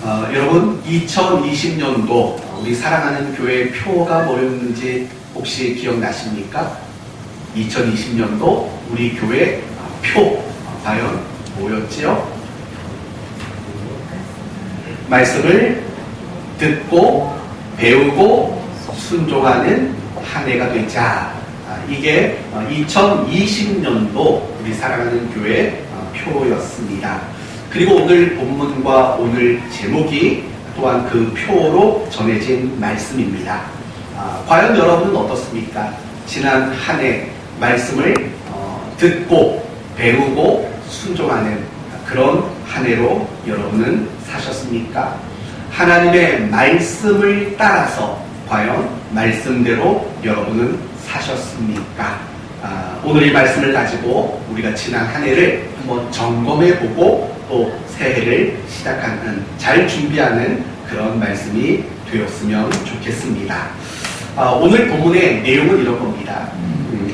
여러분 2020년도 우리 사랑하는 교회 표가 뭐였는지 혹시 기억나십니까? 2020년도 우리 교회 표 과연 뭐였지요? 말씀을 듣고 배우고 순종하는 한 해가 되자. 이게 2020년도 우리 사랑하는 교회 표였습니다. 그리고 오늘 본문과 오늘 제목이 또한 그 표로 전해진 말씀입니다. 과연 여러분은 어떻습니까? 지난 한 해 말씀을 듣고 배우고 순종하는 그런 한 해로 여러분은 사셨습니까? 하나님의 말씀을 따라서 과연 말씀대로 여러분은 사셨습니까? 오늘 이 말씀을 가지고 우리가 지난 한 해를 한번 점검해보고 또 새해를 시작하는, 잘 준비하는 그런 말씀이 되었으면 좋겠습니다. 오늘 본문의 내용은 이런 겁니다.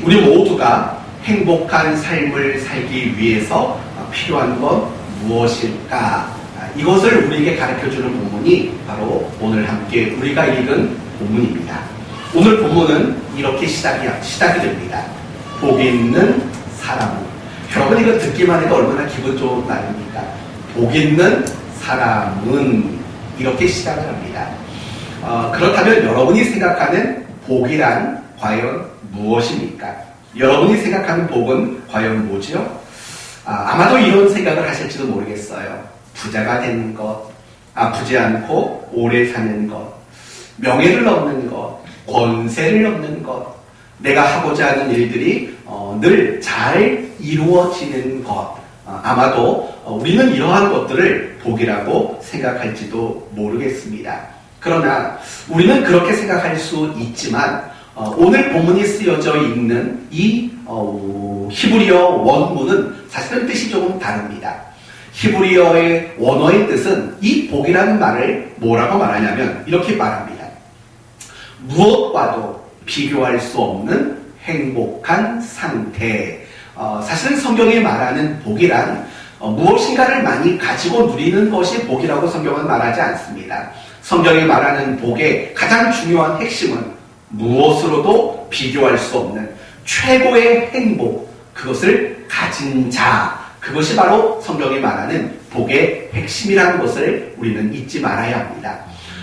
우리 모두가 행복한 삶을 살기 위해서 필요한 건 무엇일까? 이것을 우리에게 가르쳐주는 본문이 바로 오늘 함께 우리가 읽은 본문입니다. 오늘 본문은 이렇게 시작이 됩니다. 복 있는 사람은. 여러분 이거 듣기만 해도 얼마나 기분 좋은 말입니까? 복 있는 사람은 이렇게 시작을 합니다. 그렇다면 여러분이 생각하는 복이란 과연 무엇입니까? 여러분이 생각하는 복은 과연 뭐지요? 아마도 이런 생각을 하실지도 모르겠어요. 부자가 되는 것, 아프지 않고 오래 사는 것, 명예를 얻는 것, 권세를 얻는 것, 내가 하고자 하는 일들이 늘 잘 이루어지는 것. 아마도 우리는 이러한 것들을 복이라고 생각할지도 모르겠습니다. 그러나 우리는 그렇게 생각할 수 있지만 오늘 본문이 쓰여져 있는 이 히브리어 원문은 사실은 뜻이 조금 다릅니다. 히브리어의 원어의 뜻은 이 복이라는 말을 뭐라고 말하냐면 이렇게 말합니다. 무엇과도 비교할 수 없는 행복한 상태. 사실은 성경이 말하는 복이란 무엇인가를 많이 가지고 누리는 것이 복이라고 성경은 말하지 않습니다. 성경이 말하는 복의 가장 중요한 핵심은 무엇으로도 비교할 수 없는 최고의 행복, 그것을 가진 자, 그것이 바로 성경이 말하는 복의 핵심이라는 것을 우리는 잊지 말아야 합니다.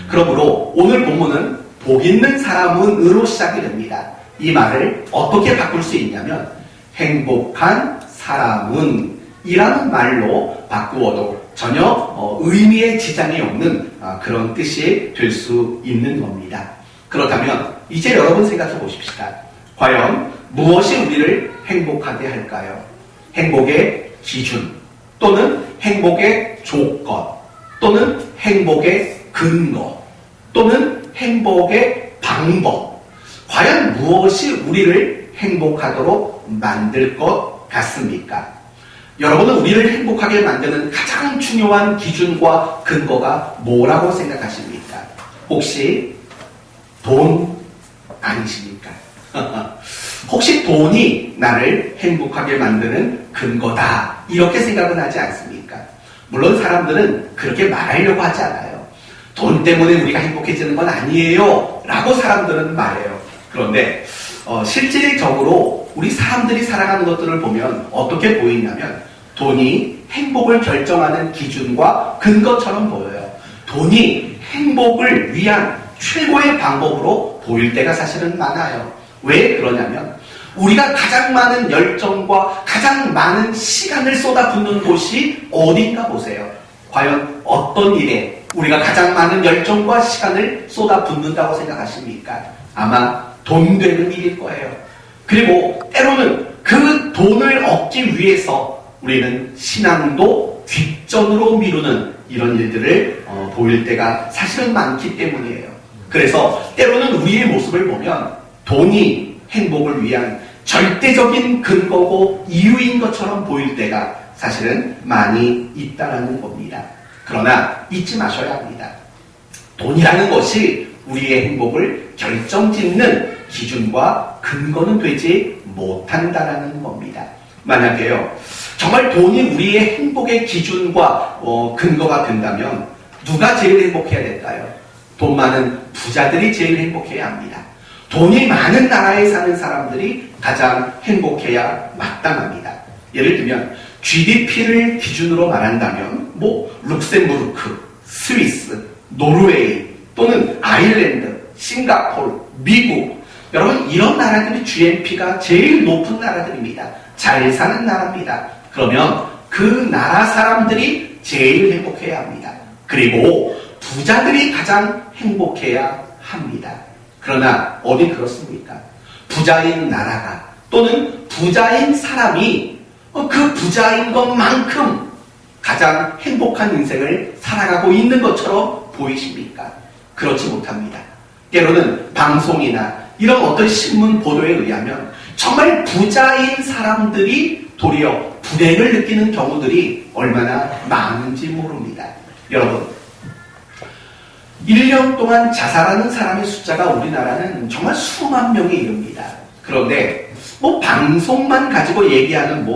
그러므로 오늘 본문은 복 있는 사람은으로 시작이 됩니다. 이 말을 어떻게 바꿀 수 있냐면 행복한 사람은 이라는 말로 바꾸어도 전혀 의미에 지장이 없는 그런 뜻이 될 수 있는 겁니다. 그렇다면 이제 여러분 생각해 보십시다. 과연 무엇이 우리를 행복하게 할까요? 행복의 기준 또는 행복의 조건 또는 행복의 근거 또는 행복의 방법, 과연 무엇이 우리를 행복하도록 만들 것 같습니까? 여러분은 우리를 행복하게 만드는 가장 중요한 기준과 근거가 뭐라고 생각하십니까? 혹시 돈 아니십니까? 혹시 돈이 나를 행복하게 만드는 근거다, 이렇게 생각은 하지 않습니까? 물론 사람들은 그렇게 말하려고 하지 않아요. 돈 때문에 우리가 행복해지는 건 아니에요 라고 사람들은 말해요. 그런데 실질적으로 우리 사람들이 살아가는 것들을 보면 어떻게 보이냐면 돈이 행복을 결정하는 기준과 근거처럼 보여요. 돈이 행복을 위한 최고의 방법으로 보일 때가 사실은 많아요. 왜 그러냐면 우리가 가장 많은 열정과 가장 많은 시간을 쏟아붓는 곳이 어딘가 보세요. 과연 어떤 일에 우리가 가장 많은 열정과 시간을 쏟아붓는다고 생각하십니까? 아마 돈 되는 일일 거예요. 그리고 때로는 그 돈을 얻기 위해서 우리는 신앙도 뒷전으로 미루는 이런 일들을 보일 때가 사실은 많기 때문이에요. 그래서 때로는 우리의 모습을 보면 돈이 행복을 위한 절대적인 근거고 이유인 것처럼 보일 때가 사실은 많이 있다는 겁니다. 그러나 잊지 마셔야 합니다. 돈이라는 것이 우리의 행복을 결정짓는 기준과 근거는 되지 못한다는 겁니다. 만약에요, 정말 돈이 우리의 행복의 기준과 근거가 된다면 누가 제일 행복해야 될까요? 돈 많은 부자들이 제일 행복해야 합니다. 돈이 많은 나라에 사는 사람들이 가장 행복해야 마땅합니다. 예를 들면 GDP를 기준으로 말한다면 룩셈부르크, 스위스, 노르웨이 또는 아일랜드, 싱가포르, 미국, 여러분 이런 나라들이 GNP가 제일 높은 나라들입니다. 잘 사는 나라입니다. 그러면 그 나라 사람들이 제일 행복해야 합니다. 그리고 부자들이 가장 행복해야 합니다. 그러나 어디 그렇습니까? 부자인 나라가 또는 부자인 사람이 그 부자인 것만큼 가장 행복한 인생을 살아가고 있는 것처럼 보이십니까? 그렇지 못합니다. 때로는 방송이나 이런 어떤 신문 보도에 의하면 정말 부자인 사람들이 도리어 불행을 느끼는 경우들이 얼마나 많은지 모릅니다. 여러분, 1년 동안 자살하는 사람의 숫자가 우리나라는 정말 수만 명에 이릅니다. 그런데 방송만 가지고 얘기하는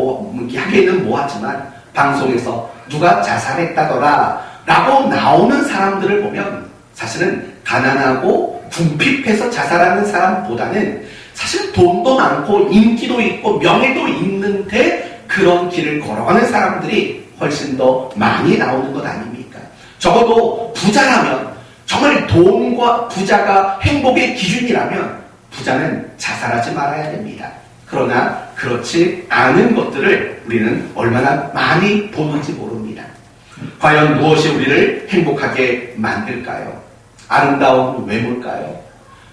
하기에는 뭐하지만 방송에서 누가 자살했다더라 라고 나오는 사람들을 보면 사실은 가난하고 궁핍해서 자살하는 사람보다는 사실 돈도 많고 인기도 있고 명예도 있는데 그런 길을 걸어가는 사람들이 훨씬 더 많이 나오는 것 아닙니까? 적어도 부자라면 정말 돈과 부자가 행복의 기준이라면 부자는 자살하지 말아야 됩니다. 그러나 그렇지 않은 것들을 우리는 얼마나 많이 보는지 모릅니다. 과연 무엇이 우리를 행복하게 만들까요? 아름다운 외모일까요?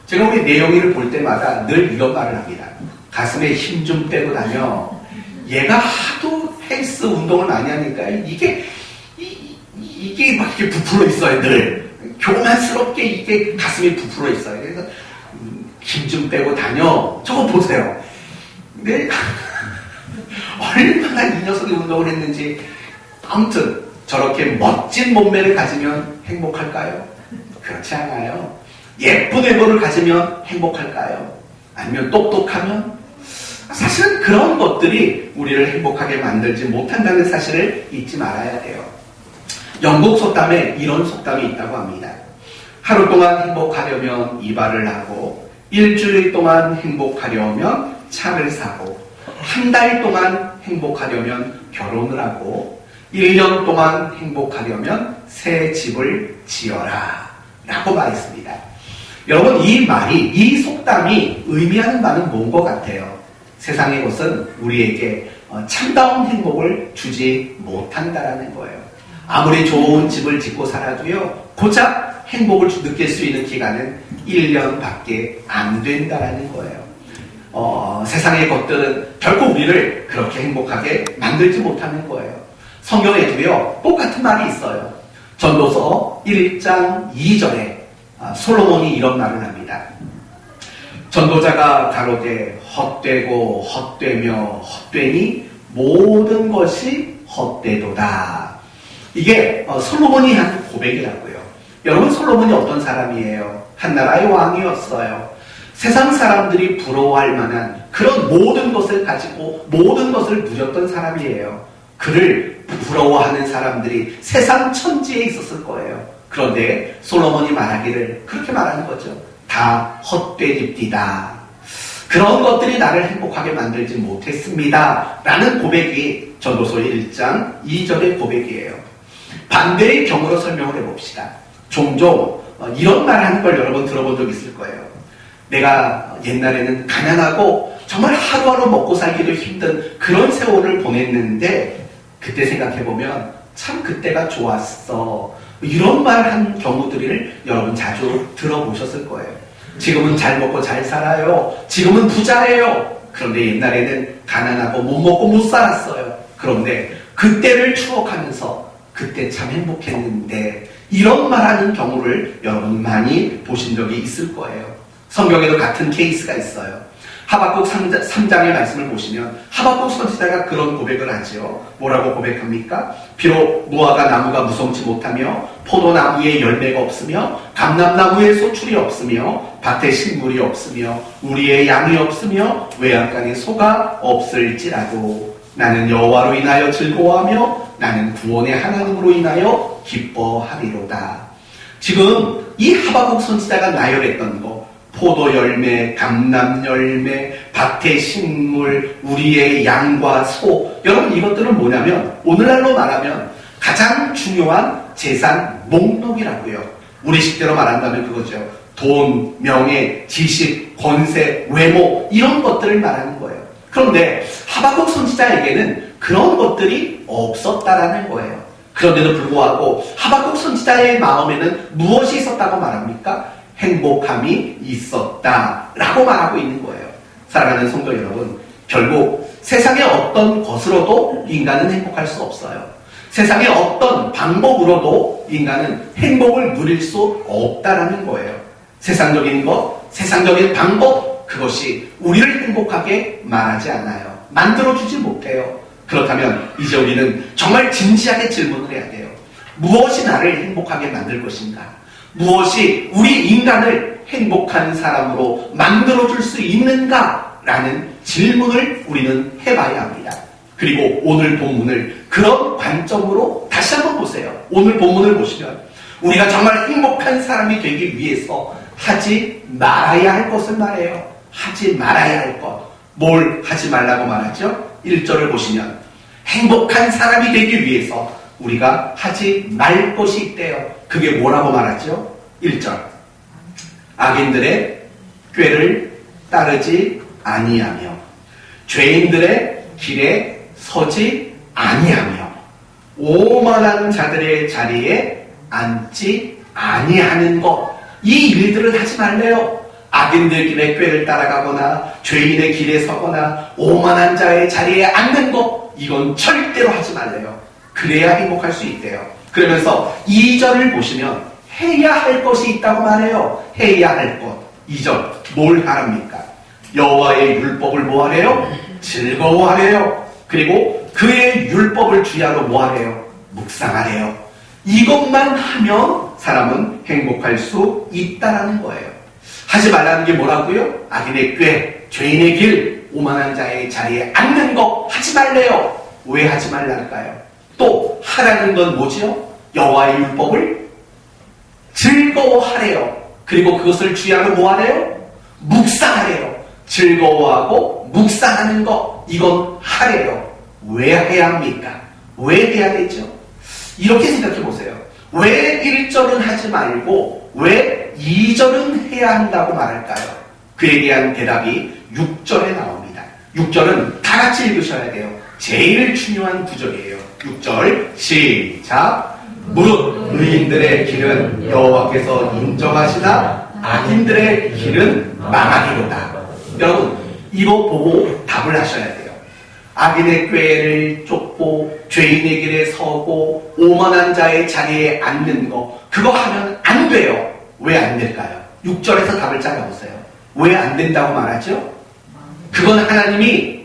제가 우리 내영이를 볼 때마다 늘 이런 말을 합니다. 가슴에 힘 좀 빼고 다녀. 얘가 하도 헬스 운동을 많이 하니까 이게 막 이렇게 부풀어 있어요, 늘. 교만스럽게 이게 가슴이 부풀어 있어요. 그래서 힘 좀 빼고 다녀. 저거 보세요. 근데 얼마나 이 녀석이 운동을 했는지. 아무튼 저렇게 멋진 몸매를 가지면 행복할까요? 그렇지 않아요. 예쁜 외모를 가지면 행복할까요? 아니면 똑똑하면? 사실은 그런 것들이 우리를 행복하게 만들지 못한다는 사실을 잊지 말아야 돼요. 영국 속담에 이런 속담이 있다고 합니다. 하루 동안 행복하려면 이발을 하고, 일주일 동안 행복하려면 차를 사고, 한 달 동안 행복하려면 결혼을 하고, 1년 동안 행복하려면 새 집을 지어라 라고 말했습니다. 여러분, 이 속담이 의미하는 바는 뭔 것 같아요? 세상의 것은 우리에게 참다운 행복을 주지 못한다라는 거예요. 아무리 좋은 집을 짓고 살아도요, 고작 행복을 느낄 수 있는 기간은 1년밖에 안 된다라는 거예요. 세상의 것들은 결코 우리를 그렇게 행복하게 만들지 못하는 거예요. 성경에도요, 똑같은 말이 있어요. 전도서 1장 2절에 솔로몬이 이런 말을 합니다. 전도자가 가로되 헛되고 헛되며 헛되니 모든 것이 헛되도다. 이게 솔로몬이 한 고백이라고요. 여러분, 솔로몬이 어떤 사람이에요? 한 나라의 왕이었어요. 세상 사람들이 부러워할 만한 그런 모든 것을 가지고 모든 것을 누렸던 사람이에요. 그를 부러워하는 사람들이 세상 천지에 있었을 거예요. 그런데 솔로몬이 말하기를 그렇게 말하는 거죠. 다 헛되집디다. 그런 것들이 나를 행복하게 만들지 못했습니다. 라는 고백이 전도서 1장 2절의 고백이에요. 반대의 경우로 설명을 해봅시다. 종종 이런 말 하는 걸 여러분 들어본 적 있을 거예요. 내가 옛날에는 가난하고 정말 하루하루 먹고 살기도 힘든 그런 세월을 보냈는데 그때 생각해보면 참 그때가 좋았어. 이런 말 한 경우들을 여러분 자주 들어보셨을 거예요. 지금은 잘 먹고 잘 살아요. 지금은 부자예요. 그런데 옛날에는 가난하고 못 먹고 못 살았어요. 그런데 그때를 추억하면서 그때 참 행복했는데 이런 말하는 경우를 여러분 많이 보신 적이 있을 거예요. 성경에도 같은 케이스가 있어요. 하박국 3장의 말씀을 보시면 하박국 선지자가 그런 고백을 하죠. 뭐라고 고백합니까? 비록 무화과 나무가 무성치 못하며 포도나무에 열매가 없으며 감람나무에 소출이 없으며 밭에 식물이 없으며 우리의 양이 없으며 외양간에 소가 없을지라도 나는 여호와로 인하여 즐거워하며 나는 구원의 하나님으로 인하여 기뻐하리로다. 지금 이 하박국 선지자가 나열했던 거, 포도 열매, 감람 열매, 밭의 식물, 우리의 양과 소, 여러분 이것들은 뭐냐면 오늘날로 말하면 가장 중요한 재산 목록이라고요. 우리식대로 말한다면 그거죠. 돈, 명예, 지식, 권세, 외모 이런 것들을 말하는 거예요. 그런데 하박국 선지자에게는 그런 것들이 없었다라는 거예요. 그런데도 불구하고 하박국 선지자의 마음에는 무엇이 있었다고 말합니까? 행복함이 있었다라고 말하고 있는 거예요. 사랑하는 성도 여러분, 결국 세상의 어떤 것으로도 인간은 행복할 수 없어요. 세상의 어떤 방법으로도 인간은 행복을 누릴 수 없다라는 거예요. 세상적인 것, 세상적인 방법, 그것이 우리를 행복하게 말하지 않아요. 만들어주지 못해요. 그렇다면 이제 우리는 정말 진지하게 질문을 해야 돼요. 무엇이 나를 행복하게 만들 것인가? 무엇이 우리 인간을 행복한 사람으로 만들어줄 수 있는가? 라는 질문을 우리는 해봐야 합니다. 그리고 오늘 본문을 그런 관점으로 다시 한번 보세요. 오늘 본문을 보시면 우리가 정말 행복한 사람이 되기 위해서 하지 말아야 할 것을 말해요. 하지 말아야 할 것. 뭘 하지 말라고 말하죠? 1절을 보시면 행복한 사람이 되기 위해서 우리가 하지 말 것이 있대요. 그게 뭐라고 말하죠? 1절. 악인들의 꾀를 따르지 아니하며 죄인들의 길에 서지 아니하며 오만한 자들의 자리에 앉지 아니하는 것. 이 일들을 하지 말래요. 악인들 길의 꾀를 따라가거나 죄인의 길에 서거나 오만한 자의 자리에 앉는 것, 이건 절대로 하지 말래요. 그래야 행복할 수 있대요. 그러면서 2절을 보시면 해야 할 것이 있다고 말해요. 해야 할 것. 2절 뭘 하랍니까? 여호와의 율법을 뭐하래요? 즐거워하래요. 그리고 그의 율법을 주야로 뭐하래요? 묵상하래요. 이것만 하면 사람은 행복할 수 있다라는 거예요. 하지 말라는 게 뭐라고요? 악인의 꾀, 죄인의 길, 오만한 자의 자리에 앉는 거 하지 말래요. 왜 하지 말랄까요? 또 하라는 건 뭐지요? 여호와의 율법을 즐거워하래요. 그리고 그것을 주야로 뭐하래요? 묵상하래요. 즐거워하고 묵상하는 거, 이건 하래요. 왜 해야 합니까? 왜 해야 되죠? 이렇게 생각해 보세요. 왜 1절은 하지 말고 왜 2절은 해야 한다고 말할까요? 그에 대한 대답이 6절에 나옵니다. 6절은 다 같이 읽으셔야 돼요. 제일 중요한 구절이에요. 6절 시작. 무릇 의인들의 길은 여호와께서 인정하시나 악인들의 길은 망하리로다. 여러분 이거 보고 답을 하셔야 돼요. 악인의 꾀를 쫓고 죄인의 길에 서고 오만한 자의 자리에 앉는 거, 그거 하면 안 돼요. 왜 안 될까요? 6절에서 답을 찾아보세요. 왜 안 된다고 말하죠? 그건 하나님이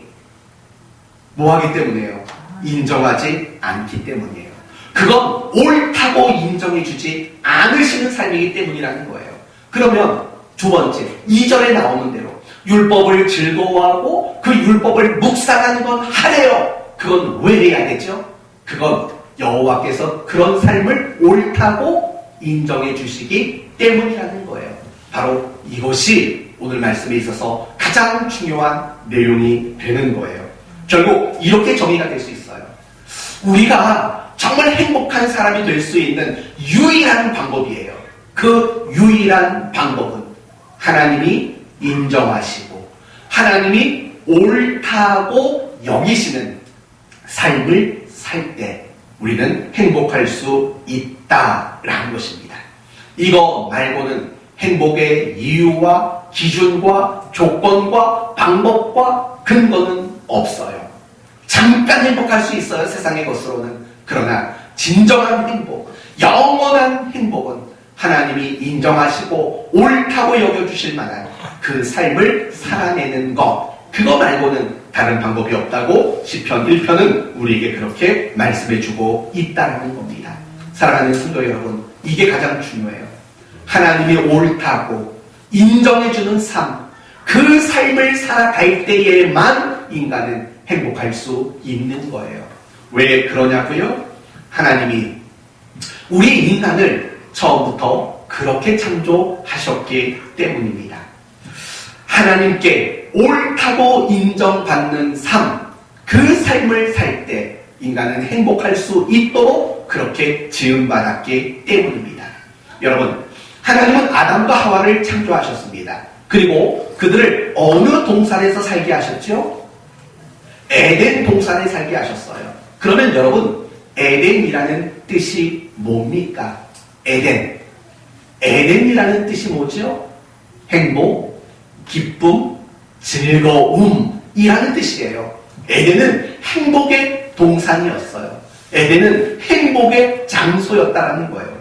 뭐하기 때문이에요? 인정하지 않기 때문이에요. 그건 옳다고 인정해주지 않으시는 삶이기 때문이라는 거예요. 그러면 두 번째 2절에 나오는 대로 율법을 즐거워하고 그 율법을 묵상하는 건 하래요. 그건 왜 해야 되죠? 그건 여호와께서 그런 삶을 옳다고 인정해 주시기 때문이라는 거예요. 바로 이것이 오늘 말씀에 있어서 가장 중요한 내용이 되는 거예요. 결국 이렇게 정의가 될 수 있어요. 우리가 정말 행복한 사람이 될 수 있는 유일한 방법이에요. 그 유일한 방법은 하나님이 인정하시고 하나님이 옳다고 여기시는 삶을 살 때 우리는 행복할 수 있다라는 것입니다. 이거 말고는 행복의 이유와 기준과 조건과 방법과 근거는 없어요. 잠깐 행복할 수 있어요, 세상의 것으로는. 그러나 진정한 행복, 영원한 행복은 하나님이 인정하시고 옳다고 여겨주실 만한 그 삶을 살아내는 것, 그거 말고는 다른 방법이 없다고 시편 1편은 우리에게 그렇게 말씀해주고 있다는 겁니다. 사랑하는 성도 여러분, 이게 가장 중요해요. 하나님이 옳다고 인정해주는 삶, 그 삶을 살아갈 때에만 인간은 행복할 수 있는 거예요. 왜 그러냐고요? 하나님이 우리 인간을 처음부터 그렇게 창조하셨기 때문입니다. 하나님께 옳다고 인정받는 삶, 그 삶을 살 때 인간은 행복할 수 있도록 그렇게 지음받았기 때문입니다. 여러분, 하나님은 아담과 하와를 창조하셨습니다. 그리고 그들을 어느 동산에서 살게 하셨죠? 에덴 동산에 살게 하셨어요. 그러면 여러분, 에덴이라는 뜻이 뭡니까? 에덴. 에덴이라는 뜻이 뭐죠? 행복, 기쁨, 즐거움이라는 뜻이에요. 에덴은 행복의 동산이었어요. 에덴은 행복의 장소였다라는 거예요.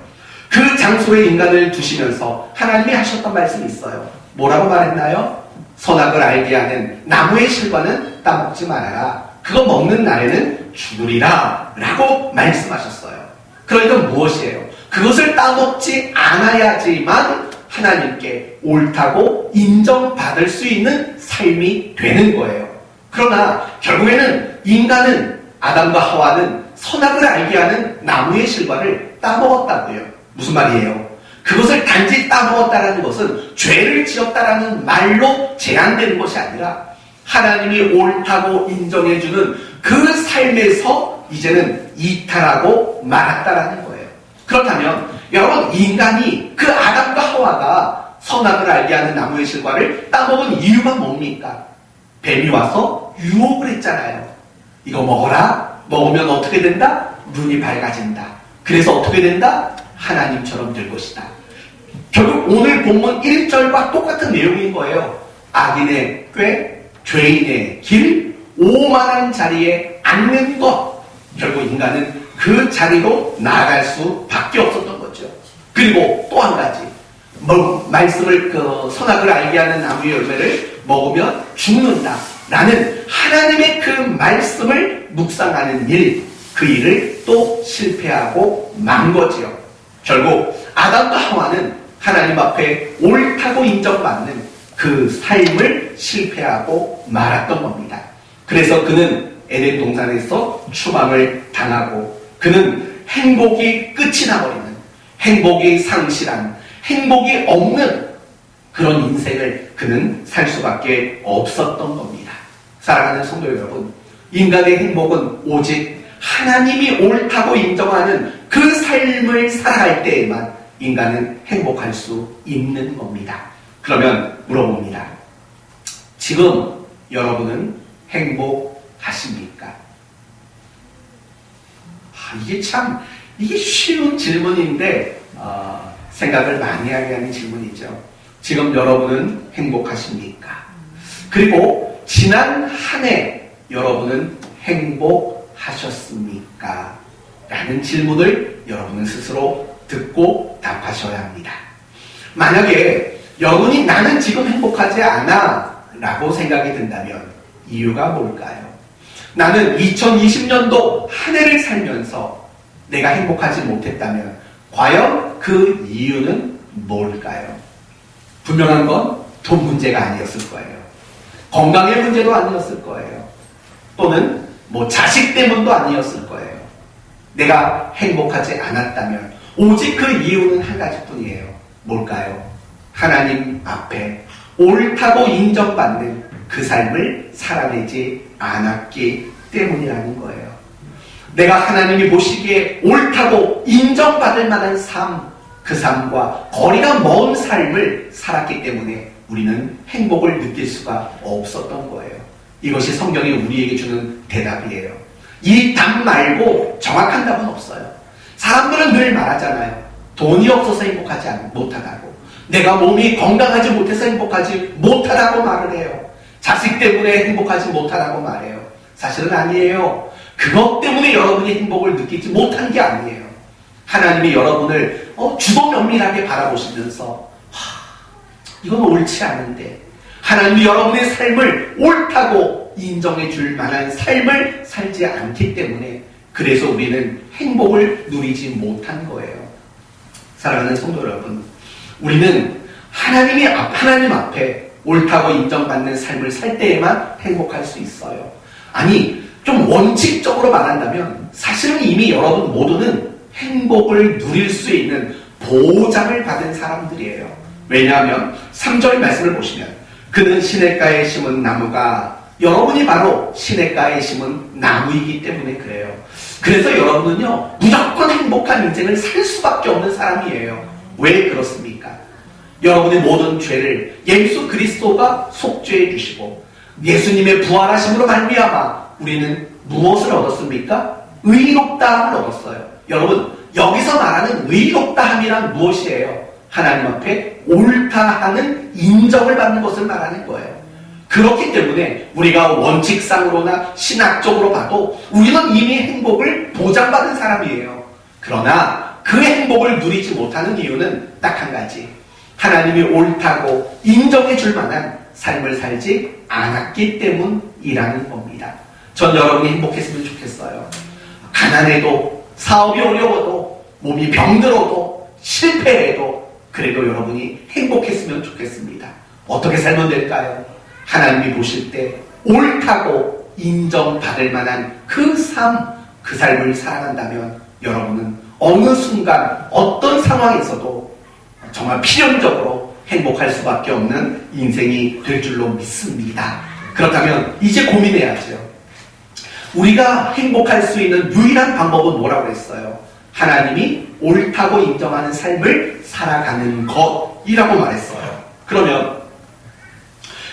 그 장소에 인간을 두시면서 하나님이 하셨던 말씀이 있어요. 뭐라고 말했나요? 선악을 알게 하는 나무의 실과는 따먹지 말아라. 그거 먹는 날에는 죽으리라 라고 말씀하셨어요. 그러니까 무엇이에요? 그것을 따먹지 않아야지만 하나님께 옳다고 인정받을 수 있는 삶이 되는 거예요. 그러나 결국에는 인간은, 아담과 하와는 선악을 알게 하는 나무의 실과를 따먹었다고요. 무슨 말이에요? 그것을 단지 따먹었다라는 것은 죄를 지었다라는 말로 제한되는 것이 아니라 하나님이 옳다고 인정해주는 그 삶에서 이제는 이탈하고 말았다라는 거예요. 그렇다면 여러분, 인간이 그 아담과 하와가 선악을 알게 하는 나무의 실과를 따먹은 이유가 뭡니까? 뱀이 와서 유혹을 했잖아요. 이거 먹어라. 먹으면 어떻게 된다? 눈이 밝아진다. 그래서 어떻게 된다? 하나님처럼 될 것이다. 결국 오늘 본문 1절과 똑같은 내용인 거예요. 악인의 꾀, 죄인의 길, 오만한 자리에 앉는 것. 결국 인간은 그 자리로 나아갈 수밖에 없었던 거죠. 그리고 또 한 가지, 말씀을, 선악을 알게 하는 나무의 열매를 먹으면 죽는다 라는 하나님의 그 말씀을 묵상하는 일, 그 일을 또 실패하고 만 거지요. 결국 아담과 하와는 하나님 앞에 옳다고 인정받는 그 삶을 실패하고 말았던 겁니다. 그래서 그는 에덴 동산에서 추방을 당하고 그는 행복이 끝이 나버리는, 행복이 상실한, 행복이 없는 그런 인생을 그는 살 수밖에 없었던 겁니다. 사랑하는 성도 여러분, 인간의 행복은 오직 하나님이 옳다고 인정하는 그 삶을 살아갈 때에만 인간은 행복할 수 있는 겁니다. 그러면 물어봅니다. 지금 여러분은 행복하십니까? 이게 쉬운 질문인데 생각을 많이 하게 하는 질문이죠. 지금 여러분은 행복하십니까? 그리고 지난 한 해 여러분은 행복하셨습니까? 라는 질문을 여러분은 스스로 듣고 답하셔야 합니다. 만약에 여러분이 나는 지금 행복하지 않아 라고 생각이 든다면 이유가 뭘까요? 나는 2020년도 한 해를 살면서 내가 행복하지 못했다면 과연 그 이유는 뭘까요? 분명한 건 돈 문제가 아니었을 거예요. 건강의 문제도 아니었을 거예요. 또는 자식 때문도 아니었을 거예요. 내가 행복하지 않았다면 오직 그 이유는 한 가지뿐이에요. 뭘까요? 하나님 앞에 옳다고 인정받는 그 삶을 살아내지 않았기 때문이라는 거예요. 내가 하나님이 보시기에 옳다고 인정받을 만한 삶, 그 삶과 거리가 먼 삶을 살았기 때문에 우리는 행복을 느낄 수가 없었던 거예요. 이것이 성경이 우리에게 주는 대답이에요. 이 답 말고 정확한 답은 없어요. 사람들은 늘 말하잖아요. 돈이 없어서 행복하지 못하다고. 내가 몸이 건강하지 못해서 행복하지 못하다고 말을 해요. 자식 때문에 행복하지 못하다고 말해요. 사실은 아니에요. 그것 때문에 여러분이 행복을 느끼지 못한 게 아니에요. 하나님이 여러분을 주도면밀하게 바라보시면서 이건 옳지 않은데 하나님이 여러분의 삶을 옳다고 인정해 줄 만한 삶을 살지 않기 때문에 그래서 우리는 행복을 누리지 못한 거예요. 사랑하는 성도 여러분, 우리는 하나님 앞에 옳다고 인정받는 삶을 살 때에만 행복할 수 있어요. 아니, 좀 원칙적으로 말한다면 사실은 이미 여러분 모두는 행복을 누릴 수 있는 보장을 받은 사람들이에요. 왜냐하면 3절 말씀을 보시면 그는 시냇가에 심은 나무가 여러분이 바로 시냇가에 심은 나무이기 때문에 그래요. 그래서 여러분은요 무조건 행복한 인생을 살 수밖에 없는 사람이에요. 왜 그렇습니까? 여러분의 모든 죄를 예수 그리스도가 속죄해 주시고 예수님의 부활하심으로 말미암아 우리는 무엇을 얻었습니까? 의롭다함을 얻었어요. 여러분 여기서 말하는 의롭다함이란 무엇이에요? 하나님 앞에 옳다 하는 인정을 받는 것을 말하는 거예요. 그렇기 때문에 우리가 원칙상으로나 신학적으로 봐도 우리는 이미 행복을 보장받은 사람이에요. 그러나 그 행복을 누리지 못하는 이유는 딱 한 가지. 하나님이 옳다고 인정해 줄 만한 삶을 살지 않았기 때문이라는 겁니다. 전 여러분이 행복했으면 좋겠어요. 가난해도 사업이 어려워도 몸이 병들어도 실패해도 그래도 여러분이 행복했으면 좋겠습니다. 어떻게 살면 될까요? 하나님이 보실 때 옳다고 인정받을 만한 그 삶, 그 삶을 살아간다면 여러분은 어느 순간 어떤 상황에서도 정말 필연적으로 행복할 수밖에 없는 인생이 될 줄로 믿습니다. 그렇다면 이제 고민해야죠. 우리가 행복할 수 있는 유일한 방법은 뭐라고 했어요? 하나님이 옳다고 인정하는 삶을 살아가는 것이라고 말했어요. 그러면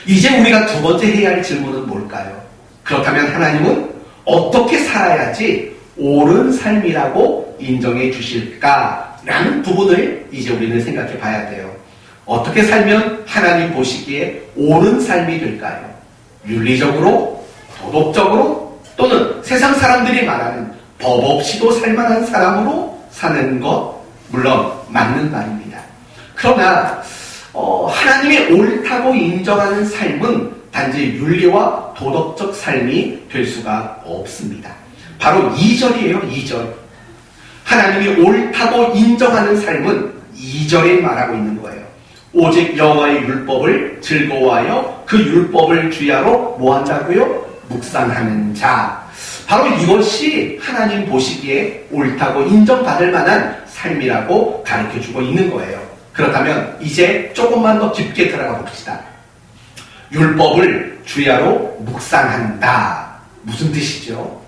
이제 우리가 두 번째 해야 할 질문은 뭘까요? 그렇다면 하나님은 어떻게 살아야지 옳은 삶이라고 인정해 주실까라는 부분을 이제 우리는 생각해 봐야 돼요. 어떻게 살면 하나님 보시기에 옳은 삶이 될까요? 윤리적으로, 도덕적으로, 또는 세상 사람들이 말하는 법 없이도 살만한 사람으로 사는 것, 물론 맞는 말입니다. 그러나 하나님의 옳다고 인정하는 삶은 단지 윤리와 도덕적 삶이 될 수가 없습니다. 바로 2절이에요. 2절. 하나님이 옳다고 인정하는 삶은 2절에 말하고 있는 거예요. 오직 여호와의 율법을 즐거워하여 그 율법을 주야로 뭐 한다고요? 묵상하는 자. 바로 이것이 하나님 보시기에 옳다고 인정받을 만한 삶이라고 가르쳐주고 있는 거예요. 그렇다면 이제 조금만 더 깊게 들어가 봅시다. 율법을 주야로 묵상한다. 무슨 뜻이죠?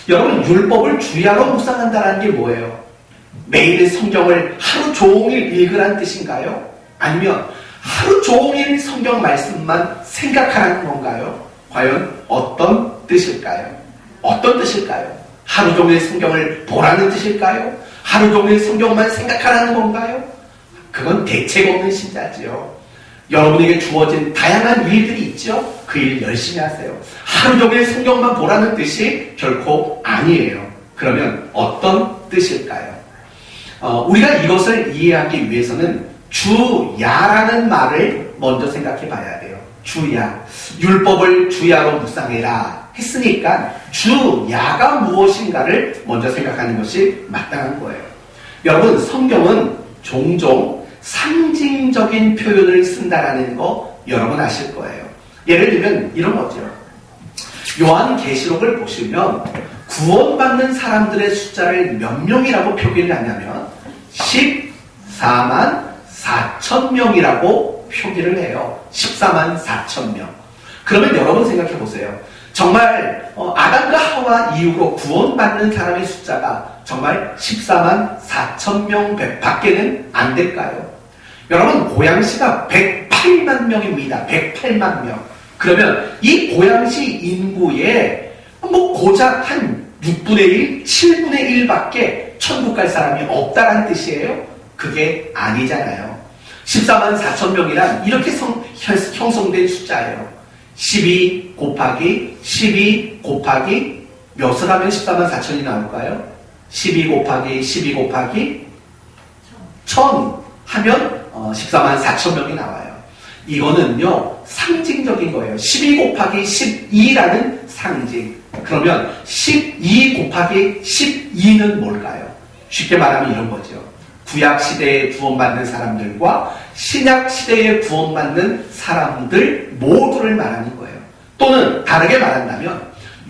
여러분, 율법을 주야로 묵상한다는 게 뭐예요? 매일 성경을 하루 종일 읽으란 뜻인가요? 아니면 하루 종일 성경 말씀만 생각하라는 건가요? 과연 어떤 뜻일까요? 어떤 뜻일까요? 하루 종일 성경을 보라는 뜻일까요? 하루 종일 성경만 생각하라는 건가요? 그건 대책 없는 신자지요. 여러분에게 주어진 다양한 일들이 있죠? 그 일 열심히 하세요. 하루 종일 성경만 보라는 뜻이 결코 아니에요. 그러면 어떤 뜻일까요? 우리가 이것을 이해하기 위해서는 주야라는 말을 먼저 생각해 봐야 돼요. 주야. 율법을 주야로 묵상해라 했으니까 주야가 무엇인가를 먼저 생각하는 것이 마땅한 거예요. 여러분, 성경은 종종 상징적인 표현을 쓴다라는 거 여러분 아실 거예요. 예를 들면 이런 거죠. 요한계시록을 보시면 구원받는 사람들의 숫자를 몇 명이라고 표기를 하냐면 14만 4천 명이라고 표기를 해요. 14만 4천 명. 그러면 여러분 생각해 보세요. 정말 아담과 하와 이후로 구원받는 사람의 숫자가 정말 14만 4천 명 밖에는 안 될까요? 여러분, 고양시가 108만 명입니다. 108만 명. 그러면 이 고양시 인구의 고작 한 6분의 1, 7분의 1밖에 천국 갈 사람이 없다는 뜻이에요? 그게 아니잖아요. 14만 4천 명이란 이렇게 형성된 숫자예요. 12 곱하기 12 곱하기 몇을 하면 14만 4천이 나올까요? 12 곱하기 12 곱하기 1000 하면 14만 4천 명이 나와요. 이거는요 상징적인 거예요. 12 곱하기 12라는 상징. 그러면 12 곱하기 12는 뭘까요? 쉽게 말하면 이런 거죠. 구약시대에 구원받는 사람들과 신약시대에 구원받는 사람들 모두를 말하는 거예요. 또는 다르게 말한다면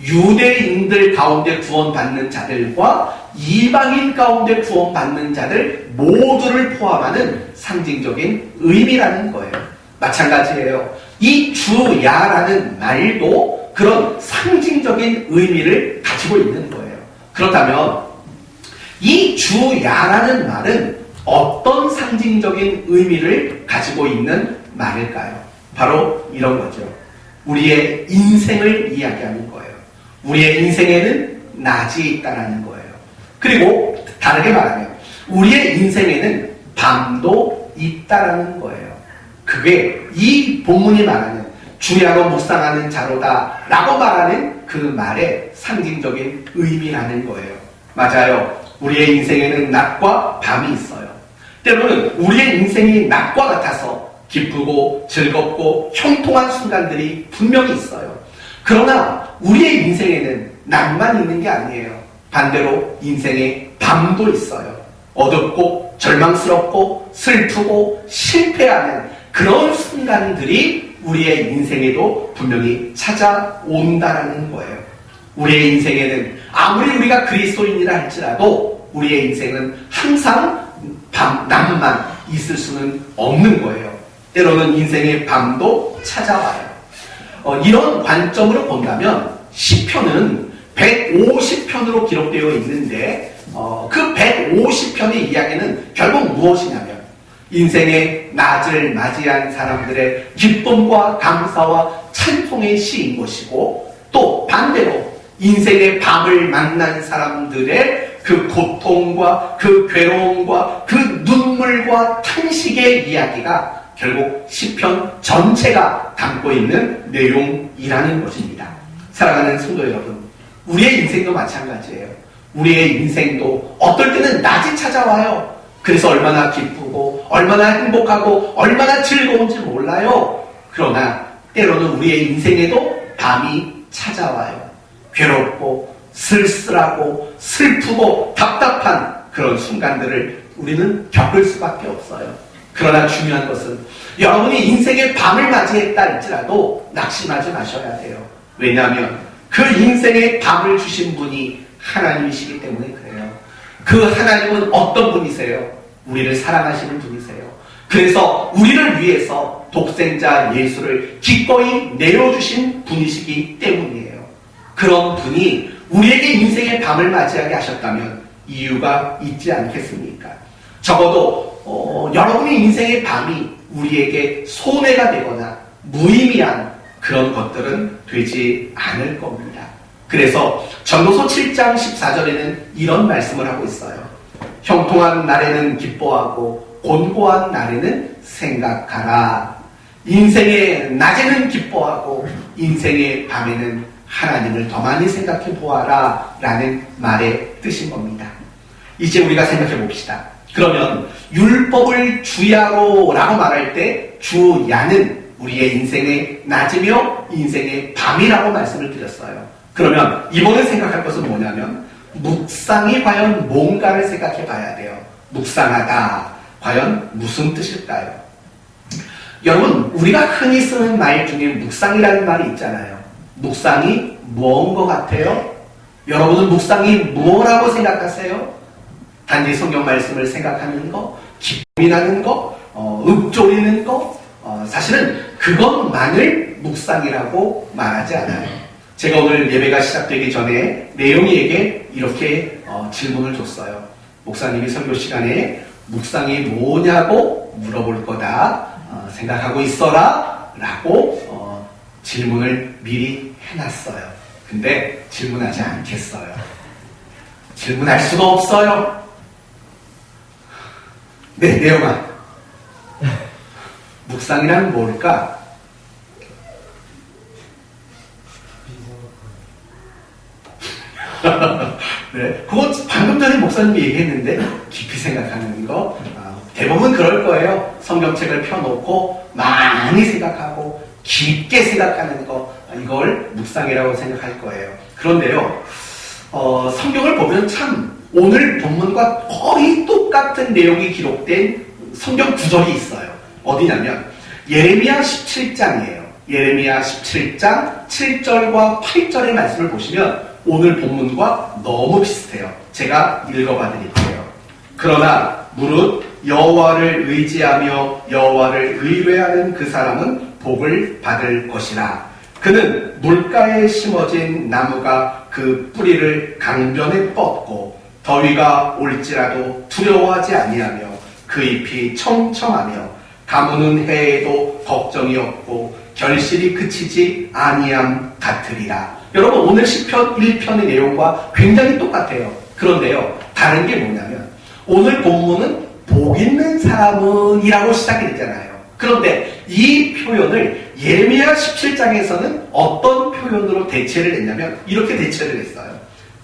유대인들 가운데 구원받는 자들과 이방인 가운데 구원받는 자들 모두를 포함하는 상징적인 의미라는 거예요. 마찬가지예요. 이 주야라는 말도 그런 상징적인 의미를 가지고 있는 거예요. 그렇다면 이 주야라는 말은 어떤 상징적인 의미를 가지고 있는 말일까요? 바로 이런 거죠. 우리의 인생을 이야기하는 거예요. 우리의 인생에는 낮이 있다라는 거예요. 그리고 다르게 말하면 우리의 인생에는 밤도 있다라는 거예요. 그게 이 본문이 말하는 주야로 묵상하는 자로다 라고 말하는 그 말의 상징적인 의미라는 거예요. 맞아요. 우리의 인생에는 낮과 밤이 있어요. 때로는 우리의 인생이 낮과 같아서 기쁘고 즐겁고 형통한 순간들이 분명히 있어요. 그러나 우리의 인생에는 낮만 있는 게 아니에요. 반대로 인생에 밤도 있어요. 어둡고 절망스럽고 슬프고 실패하는 그런 순간들이 우리의 인생에도 분명히 찾아온다라는 거예요. 우리의 인생에는 아무리 우리가 그리스도인이라 할지라도 우리의 인생은 항상 낮만 있을 수는 없는 거예요. 때로는 인생의 밤도 찾아와요. 이런 관점으로 본다면 시편은 150편으로 기록되어 있는데 그 150편의 이야기는 결국 무엇이냐면 인생의 낮을 맞이한 사람들의 기쁨과 감사와 찬송의 시인 것이고 또 반대로 인생의 밤을 만난 사람들의 그 고통과 그 괴로움과 그 눈물과 탄식의 이야기가 결국 시편 전체가 담고 있는 내용이라는 것입니다. 사랑하는 성도 여러분, 우리의 인생도 마찬가지예요. 우리의 인생도 어떨 때는 낮이 찾아와요. 그래서 얼마나 기쁘고 얼마나 행복하고 얼마나 즐거운지 몰라요. 그러나 때로는 우리의 인생에도 밤이 찾아와요. 괴롭고 쓸쓸하고 슬프고 답답한 그런 순간들을 우리는 겪을 수밖에 없어요. 그러나 중요한 것은 여러분이 인생의 밤을 맞이했다 할지라도 낙심하지 마셔야 돼요. 왜냐하면 그 인생의 밤을 주신 분이 하나님이시기 때문에 그래요. 그 하나님은 어떤 분이세요? 우리를 사랑하시는 분이세요. 그래서 우리를 위해서 독생자 예수를 기꺼이 내어주신 분이시기 때문이에요. 그런 분이 우리에게 인생의 밤을 맞이하게 하셨다면 이유가 있지 않겠습니까? 적어도 여러분의 인생의 밤이 우리에게 손해가 되거나 무의미한 그런 것들은 되지 않을 겁니다. 그래서 전도서 7장 14절에는 이런 말씀을 하고 있어요. 형통한 날에는 기뻐하고 곤고한 날에는 생각하라. 인생의 낮에는 기뻐하고 인생의 밤에는 하나님을 더 많이 생각해 보아라 라는 말의 뜻인 겁니다. 이제 우리가 생각해 봅시다. 그러면 율법을 주야로 라고 말할 때 주야는 우리의 인생의 낮이며 인생의 밤이라고 말씀을 드렸어요. 그러면 이번에 생각할 것은 뭐냐면 묵상이 과연 뭔가를 생각해 봐야 돼요. 묵상하다. 과연 무슨 뜻일까요? 여러분, 우리가 흔히 쓰는 말 중에 묵상이라는 말이 있잖아요. 묵상이 뭔 것 같아요? 여러분은 묵상이 뭐라고 생각하세요? 단지 성경 말씀을 생각하는 거, 기쁨이 나는 거, 읊조리는 거, 사실은 그것만을 묵상이라고 말하지 않아요. 제가 오늘 예배가 시작되기 전에 내용이에게 이렇게 질문을 줬어요. 목사님이 설교 시간에 묵상이 뭐냐고 물어볼 거다 생각하고 있어라 라고 질문을 미리 해놨어요. 근데 질문하지 않겠어요. 질문할 수가 없어요. 네, 내용아. 묵상이란 뭘까? 네, 그거 방금 전에 목사님이 얘기했는데 깊이 생각하는 거 대부분 그럴 거예요. 성경책을 펴놓고 많이 생각하고 깊게 생각하는 거 이걸 묵상이라고 생각할 거예요. 그런데요, 성경을 보면 참 오늘 본문과 거의 똑같은 내용이 기록된 성경 구절이 있어요. 어디냐면 예레미야 17장이에요. 예레미야 17장 7절과 8절의 말씀을 보시면 오늘 본문과 너무 비슷해요. 제가 읽어봐 드릴게요. 그러나 무릇 여호와를 의지하며 여호와를 의뢰하는 그 사람은 복을 받을 것이라. 그는 물가에 심어진 나무가 그 뿌리를 강변에 뻗고 더위가 올지라도 두려워하지 아니하며 그 잎이 청청하며 가무는 해에도 걱정이 없고 결실이 그치지 아니함 같으리라. 여러분, 오늘 시편 1편의 내용과 굉장히 똑같아요. 그런데요, 다른 게 뭐냐면 오늘 본문은 복 있는 사람은 이라고 시작이 됐잖아요. 그런데 이 표현을 예레미야 17장에서는 어떤 표현으로 대체를 했냐면 이렇게 대체를 했어요.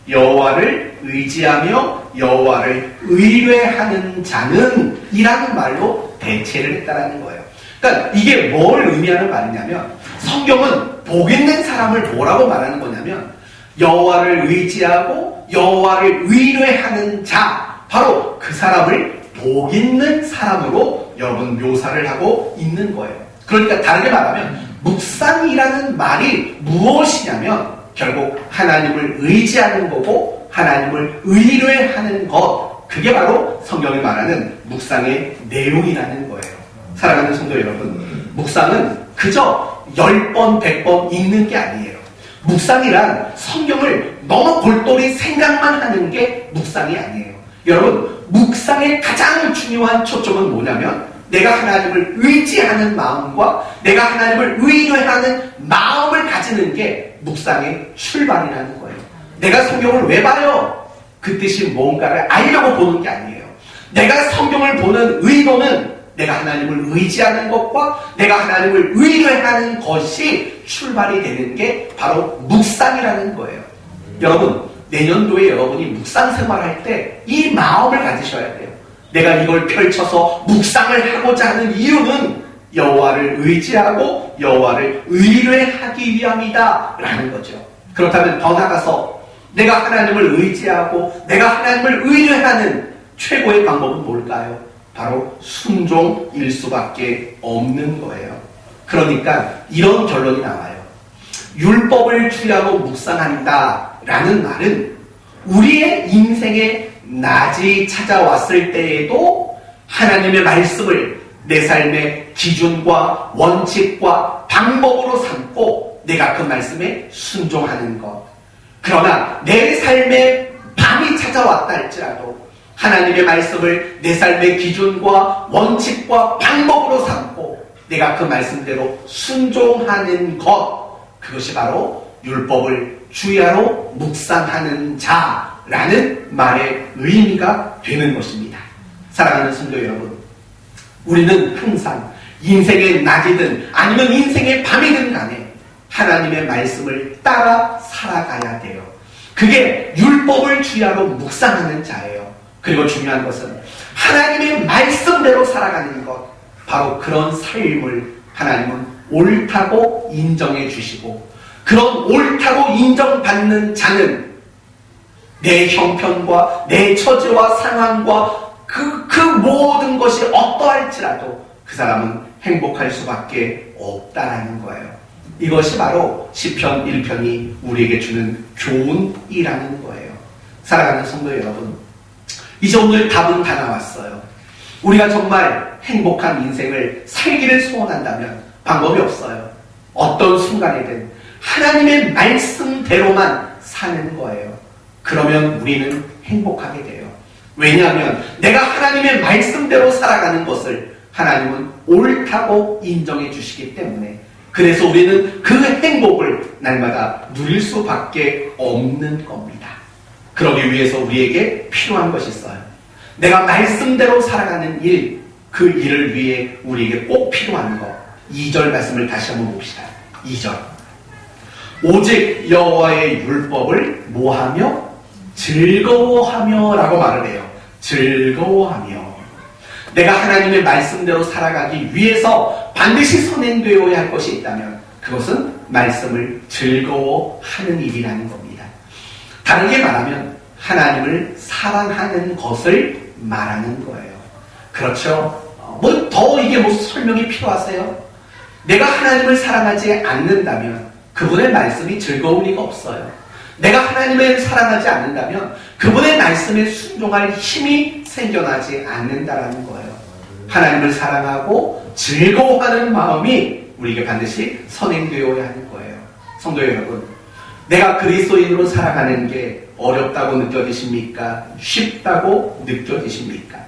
여호와를 의지하며 여호와를 의뢰하는 자는 이라는 말로 대체를 했다는 거예요. 그러니까 이게 뭘 의미하는 말이냐면 성경은 복 있는 사람을 뭐라고 말하는 거냐면 여호와를 의지하고 여호와를 의뢰하는 자, 바로 그 사람을 복 있는 사람으로 여러분 묘사를 하고 있는 거예요. 그러니까 다르게 말하면 묵상이라는 말이 무엇이냐면 결국 하나님을 의지하는 거고 하나님을 의뢰하는 것, 그게 바로 성경이 말하는 묵상의 내용이라는 거예요. 사랑하는 성도 여러분, 묵상은 그저 10번, 100번 읽는 게 아니에요. 묵상이란 성경을 너무 골똘히 생각만 하는 게 묵상이 아니에요. 여러분, 묵상의 가장 중요한 초점은 뭐냐면 내가 하나님을 의지하는 마음과 내가 하나님을 의뢰하는 마음을 가지는 게 묵상의 출발이라는 거예요. 내가 성경을 왜 봐요? 그 뜻이 뭔가를 알려고 보는 게 아니에요. 내가 성경을 보는 의도는 내가 하나님을 의지하는 것과 내가 하나님을 의뢰하는 것이 출발이 되는 게 바로 묵상이라는 거예요. 여러분, 내년도에 여러분이 묵상 생활할 때 이 마음을 가지셔야 돼요. 내가 이걸 펼쳐서 묵상을 하고자 하는 이유는 여호와를 의지하고 여호와를 의뢰하기 위함이다 라는 거죠. 그렇다면 더 나아가서 내가 하나님을 의지하고 내가 하나님을 의뢰하는 최고의 방법은 뭘까요? 바로 순종일 수밖에 없는 거예요. 그러니까 이런 결론이 나와요. 율법을 주야로 묵상한다 라는 말은 우리의 인생에 낮이 찾아왔을 때에도 하나님의 말씀을 내 삶의 기준과 원칙과 방법으로 삼고 내가 그 말씀에 순종하는 것. 그러나 내 삶에 밤이 찾아왔다 할지라도 하나님의 말씀을 내 삶의 기준과 원칙과 방법으로 삼고 내가 그 말씀대로 순종하는 것, 그것이 바로 율법을 주야로 묵상하는 자라는 말의 의미가 되는 것입니다. 사랑하는 성도 여러분, 우리는 항상 인생의 낮이든 아니면 인생의 밤이든 간에 하나님의 말씀을 따라 살아가야 돼요. 그게 율법을 주야로 묵상하는 자예요. 그리고 중요한 것은 하나님의 말씀대로 살아가는 것, 바로 그런 삶을 하나님은 옳다고 인정해 주시고 그런 옳다고 인정받는 자는 내 형편과 내 처지와 상황과 그 모든 것이 어떠할지라도 그 사람은 행복할 수밖에 없다라는 거예요. 이것이 바로 시편 1편이 우리에게 주는 교훈이라는 거예요. 사랑하는 성도 여러분, 이제 오늘 답은 다 나왔어요. 우리가 정말 행복한 인생을 살기를 소원한다면 방법이 없어요. 어떤 순간이든 하나님의 말씀대로만 사는 거예요. 그러면 우리는 행복하게 돼요. 왜냐하면 내가 하나님의 말씀대로 살아가는 것을 하나님은 옳다고 인정해 주시기 때문에, 그래서 우리는 그 행복을 날마다 누릴 수밖에 없는 겁니다. 그러기 위해서 우리에게 필요한 것이 있어요. 내가 말씀대로 살아가는 일, 그 일을 위해 우리에게 꼭 필요한 것. 2절 말씀을 다시 한번 봅시다. 2절. 오직 여호와의 율법을 뭐하며? 즐거워하며 라고 말을 해요. 즐거워하며. 내가 하나님의 말씀대로 살아가기 위해서 반드시 선행되어야 할 것이 있다면 그것은 말씀을 즐거워하는 일이라는 겁니다. 다르게 말하면 하나님을 사랑하는 것을 말하는 거예요. 그렇죠? 뭐 더 이게 뭐 설명이 필요하세요? 내가 하나님을 사랑하지 않는다면 그분의 말씀이 즐거울 리가 없어요. 내가 하나님을 사랑하지 않는다면 그분의 말씀에 순종할 힘이 생겨나지 않는다라는 거예요. 하나님을 사랑하고 즐거워하는 마음이 우리에게 반드시 선행되어야 하는 거예요. 성도 여러분, 내가 그리스도인으로 살아가는 게 어렵다고 느껴지십니까? 쉽다고 느껴지십니까?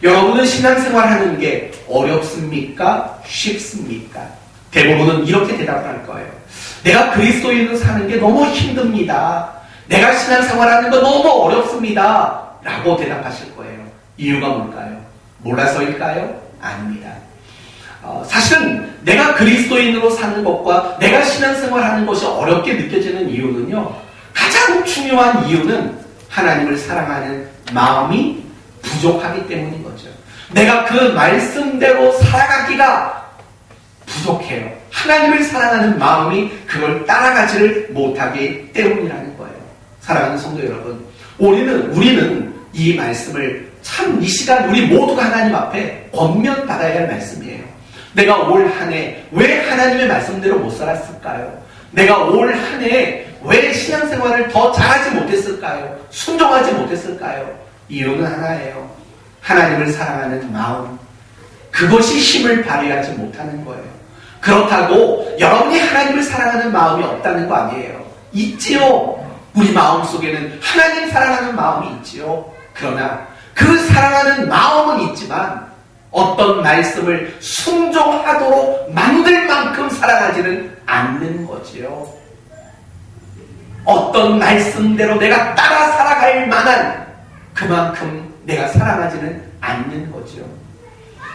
여러분은 신앙생활하는 게 어렵습니까? 쉽습니까? 대부분은 이렇게 대답을 할 거예요. 내가 그리스도인으로 사는 게 너무 힘듭니다. 내가 신앙생활하는 거 너무 어렵습니다. 라고 대답하실 거예요. 이유가 뭘까요? 몰라서일까요? 아닙니다. 사실은 내가 그리스도인으로 사는 것과 내가 신앙생활하는 것이 어렵게 느껴지는 이유는요, 가장 중요한 이유는 하나님을 사랑하는 마음이 부족하기 때문인 거죠. 내가 그 말씀대로 살아가기가 부족해요. 하나님을 사랑하는 마음이 그걸 따라가지를 못하기 때문이라는 거예요. 사랑하는 성도 여러분, 우리는 이 말씀을 참 이 시간 우리 모두가 하나님 앞에 권면받아야 할 말씀이에요. 내가 올 한 해 왜 하나님의 말씀대로 못 살았을까요? 내가 올 한 해 왜 신앙생활을 더 잘하지 못했을까요? 순종하지 못했을까요? 이유는 하나예요. 하나님을 사랑하는 마음, 그것이 힘을 발휘하지 못하는 거예요. 그렇다고 여러분이 하나님을 사랑하는 마음이 없다는 거 아니에요. 있지요. 우리 마음속에는 하나님 사랑하는 마음이 있지요. 그러나 그 사랑하는 마음은 있지만 어떤 말씀을 순종하도록 만들 만큼 사랑하지는 않는 거지요. 어떤 말씀대로 내가 따라 살아갈 만한 그만큼 내가 사랑하지는 않는 거지요.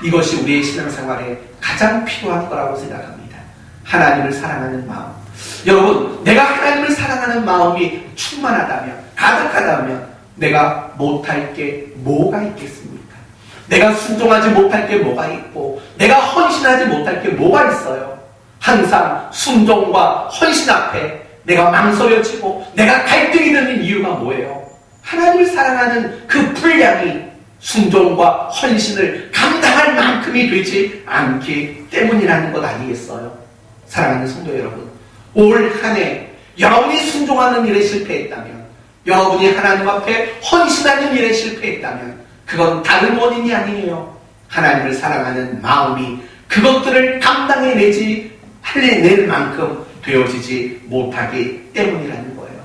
이것이 우리의 신앙생활에 가장 필요한 거라고 생각합니다. 하나님을 사랑하는 마음. 여러분, 내가 하나님을 사랑하는 마음이 충만하다면, 가득하다면 내가 못할 게 뭐가 있겠습니까? 내가 순종하지 못할 게 뭐가 있고 내가 헌신하지 못할 게 뭐가 있어요? 항상 순종과 헌신 앞에 내가 망설여지고 내가 갈등이 되는 이유가 뭐예요? 하나님을 사랑하는 그 분량이 순종과 헌신을 감당할 만큼이 되지 않기 때문이라는 것 아니겠어요? 사랑하는 성도 여러분, 올 한 해 여러분이 순종하는 일에 실패했다면, 여러분이 하나님 앞에 헌신하는 일에 실패했다면 그건 다른 원인이 아니에요. 하나님을 사랑하는 마음이 그것들을 해낼 만큼 되어지지 못하기 때문이라는 거예요.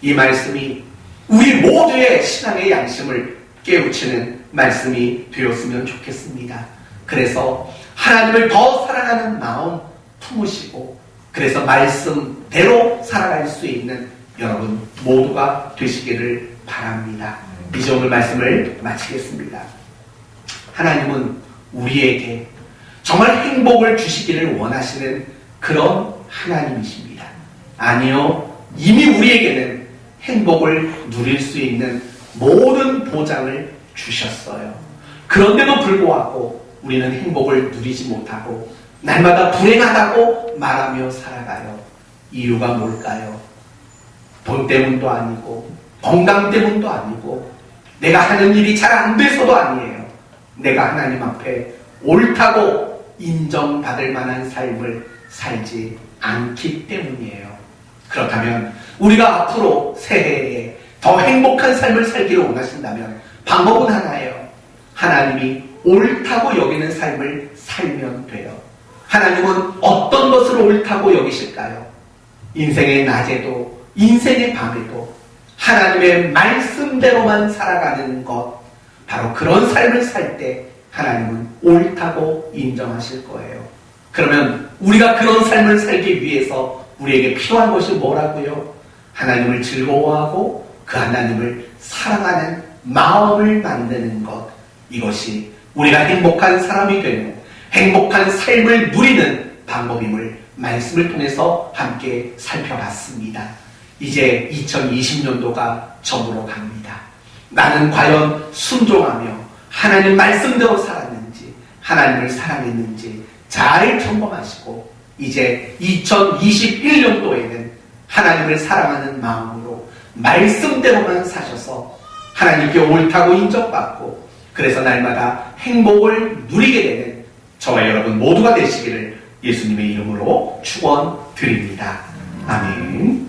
이 말씀이 우리 모두의 신앙의 양심을 깨우치는 말씀이 되었으면 좋겠습니다. 그래서 하나님을 더 사랑하는 마음 품으시고, 그래서 말씀대로 살아갈 수 있는 여러분 모두가 되시기를 바랍니다. 이제 오늘 말씀을 마치겠습니다. 하나님은 우리에게 정말 행복을 주시기를 원하시는 그런 하나님이십니다. 아니요, 이미 우리에게는 행복을 누릴 수 있는 모든 보장을 주셨어요. 그런데도 불구하고 우리는 행복을 누리지 못하고 날마다 불행하다고 말하며 살아가요. 이유가 뭘까요? 돈 때문도 아니고 건강 때문도 아니고 내가 하는 일이 잘 안 돼서도 아니에요. 내가 하나님 앞에 옳다고 인정받을 만한 삶을 살지 않기 때문이에요. 그렇다면 우리가 앞으로 새해에 더 행복한 삶을 살기를 원하신다면 방법은 하나예요. 하나님이 옳다고 여기는 삶을 살면 돼요. 하나님은 어떤 것을 옳다고 여기실까요? 인생의 낮에도 인생의 밤에도 하나님의 말씀대로만 살아가는 것, 바로 그런 삶을 살 때 하나님은 옳다고 인정하실 거예요. 그러면 우리가 그런 삶을 살기 위해서 우리에게 필요한 것이 뭐라고요? 하나님을 즐거워하고 그 하나님을 사랑하는 마음을 만드는 것, 이것이 우리가 행복한 사람이 되는, 행복한 삶을 누리는 방법임을 말씀을 통해서 함께 살펴봤습니다. 이제 2020년도가 저물어 갑니다. 나는 과연 순종하며 하나님 말씀대로 살았는지, 하나님을 사랑했는지 잘 점검하시고, 이제 2021년도에는 하나님을 사랑하는 마음으로 말씀대로만 사셔서 하나님께 옳다고 인정받고, 그래서 날마다 행복을 누리게 되는 저와 여러분 모두가 되시기를 예수님의 이름으로 축원드립니다. 아멘.